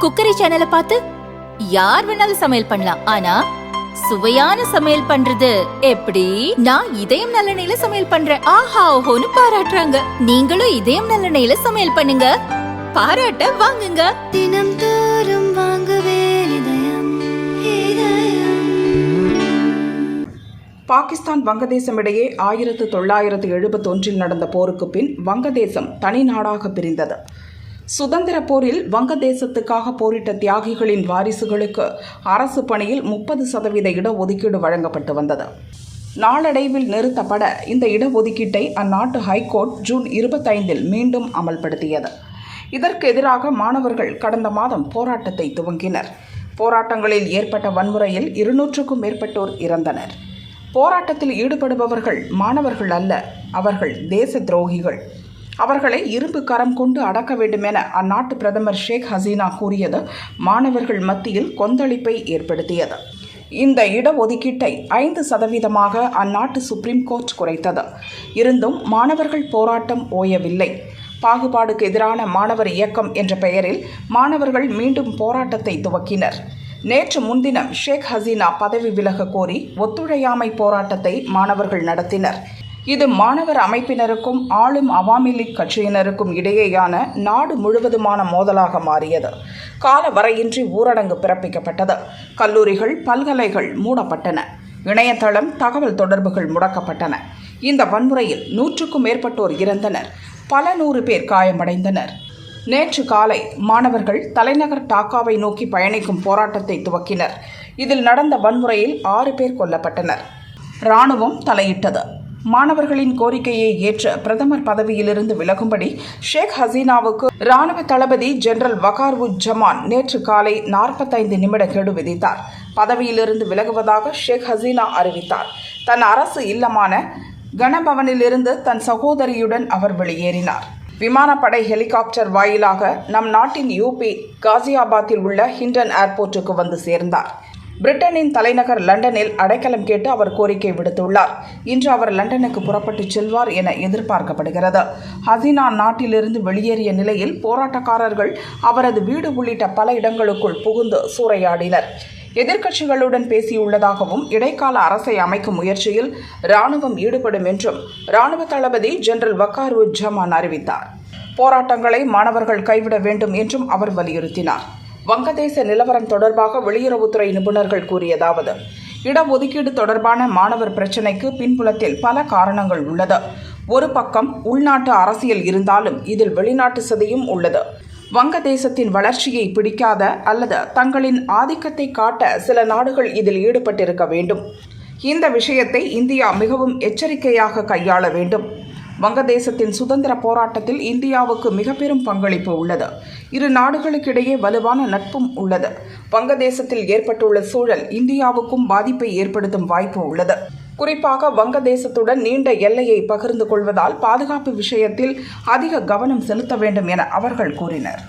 Cookery சேனலை பார்த்து யார் வேணாலும் சமையல் பண்ணலாம். ஆனா சுவையான சமையல் பண்றது எப்படி? நான் இதயம் நல்லெண்ணெயில சமையல் பண்றேன். ஆஹா ஓஹோன்னு பாராட்டுறாங்க. நீங்களும் இதயம் நல்லெண்ணெயில சமையல் பண்ணுங்க, பாராட்ட வாங்குங்க. தினம் தோறும் வாங்குவே இதயம் இதயம். பாகிஸ்தான் வங்கதேசம் இடையே 1971 நடந்த போருக்கு பின் வங்கதேசம் தனி நாடாக பிரிந்தது. சுதந்திர போரில் வங்கதேசத்துக்காக போரிட்ட தியாகிகளின் வாரிசுகளுக்கு அரசு பணியில் 30% இடஒதுக்கீடு வழங்கப்பட்டு வந்தது. நாளடைவில் நிறுத்தப்பட இந்த இடஒதுக்கீட்டை அந்நாட்டு ஹைகோர்ட் ஜூன் 25 மீண்டும் அமல்படுத்தியது. இதற்கு எதிராக மாணவர்கள் கடந்த மாதம் போராட்டத்தை துவங்கினர். போராட்டங்களில் ஏற்பட்ட வன்முறையில் 200க்கும் மேற்பட்டோர் இறந்தனர். போராட்டத்தில் ஈடுபடுபவர்கள் மாணவர்கள் அல்ல, அவர்கள் தேச துரோகிகள். அவர்களை இரும்பு கரம் கொண்டு அடக்க வேண்டுமென அந்நாட்டு பிரதமர் ஷேக் ஹசீனா கூறியது மாணவர்கள் மத்தியில் கொந்தளிப்பை ஏற்படுத்தியது. இந்த இடஒதுக்கீட்டை 5% அந்நாட்டு சுப்ரீம் கோர்ட் குறைத்தது. இருந்தும் மாணவர்கள் போராட்டம் ஓயவில்லை. பாகுபாடுக்கு எதிரான மாணவர் இயக்கம் என்ற பெயரில் மாணவர்கள் மீண்டும் போராட்டத்தை துவக்கினர். நேற்று முன்தினம் ஷேக் ஹசீனா பதவி விலக கோரி ஒத்துழையாமை போராட்டத்தை மாணவர்கள் நடத்தினர். இது மாணவர் அமைப்பினருக்கும் ஆளும் அவாமி லீக் கட்சியினருக்கும் இடையேயான நாடு முழுவதுமான மோதலாக மாறியது. கால வரையின்றி ஊரடங்கு பிறப்பிக்கப்பட்டது. கல்லூரிகள், பல்கலைகள் மூடப்பட்டன. இணையதளம், தகவல் தொடர்புகள் முடக்கப்பட்டன. இந்த வன்முறையில் 100க்கும் மேற்பட்டோர் இறந்தனர். பல 100 பேர் காயமடைந்தனர். நேற்று காலை மாணவர்கள் தலைநகர் டாக்காவை நோக்கி பயணிக்கும் போராட்டத்தை துவக்கினர். இதில் நடந்த வன்முறையில் 6 பேர் கொல்லப்பட்டனர். இராணுவம் தலையிட்டது. மாணவர்களின் கோரிக்கையை ஏற்று பிரதமர் பதவியிலிருந்து விலகும்படி ஷேக் ஹசீனாவுக்கு இராணுவ தளபதி ஜெனரல் வகார்-உஜ்-ஜமான் நேற்று காலை 45 நிமிட கெடு விதித்தார். பதவியிலிருந்து விலகுவதாக ஷேக் ஹசீனா அறிவித்தார். தன் அரசு இல்லமான கனபவனிலிருந்து தன் சகோதரியுடன் அவர் வெளியேறினார். விமானப்படை ஹெலிகாப்டர் வாயிலாக நம் நாட்டின் யூபி காசியாபாத்தில் உள்ள ஹிண்டன் ஏர்போர்ட்டுக்கு வந்து சேர்ந்தார். பிரிட்டனின் தலைநகர் லண்டனில் அடைக்கலம் கேட்டு அவர் கோரிக்கை விடுத்துள்ளார். இன்று அவர் லண்டனுக்கு புறப்பட்டு செல்வார் என எதிர்பார்க்கப்படுகிறது. ஹசீனா நாட்டிலிருந்து வெளியேறிய நிலையில் போராட்டக்காரர்கள் அவரது வீடு உள்ளிட்ட பல இடங்களுக்குள் புகுந்து சூறையாடினர். எதிர்க்கட்சிகளுடன் பேசியுள்ளதாகவும் இடைக்கால அரசை அமைக்கும் முயற்சியில் இராணுவம் ஈடுபடும் என்றும் இராணுவ தளபதி ஜெனரல் வகார்-உஜ்-ஜமான் அறிவித்தார். போராட்டங்களை மாணவர்கள் கைவிட வேண்டும் என்றும் அவர் வலியுறுத்தினார். வங்கதேச நிலவரம் தொடர்பாக வெளியுறவுத்துறை நிபுணர்கள் கூறியதாவது: இடஒதுக்கீடு தொடர்பான மாணவர் பிரச்சினைக்கு பின்புலத்தில் பல காரணங்கள் உள்ளது. ஒரு பக்கம் உள்நாட்டு அரசியல் இருந்தாலும் இதில் வெளிநாட்டு சதியும் உள்ளது. வங்கதேசத்தின் வளர்ச்சியை பிடிக்காத அல்லது தங்களின் ஆதிக்கத்தை காட்ட சில நாடுகள் இதில் ஈடுபட்டிருக்க வேண்டும். இந்த விஷயத்தை இந்தியா மிகவும் எச்சரிக்கையாக கையாள வேண்டும். வங்கதேசத்தின் சுதந்திர போராட்டத்தில் இந்தியாவுக்கு மிக பெரும் பங்களிப்பு உள்ளது. இரு நாடுகளுக்கிடையே வலுவான நட்பும் உள்ளது. வங்கதேசத்தில் ஏற்பட்டுள்ள சூழல் இந்தியாவுக்கும் பாதிப்பை ஏற்படுத்தும் வாய்ப்பு உள்ளது. குறிப்பாக வங்கதேசத்துடன் நீண்ட எல்லையை பகிர்ந்து கொள்வதால் பாதுகாப்பு விஷயத்தில் அதிக கவனம் செலுத்த வேண்டும் என அவர்கள் கூறினர்.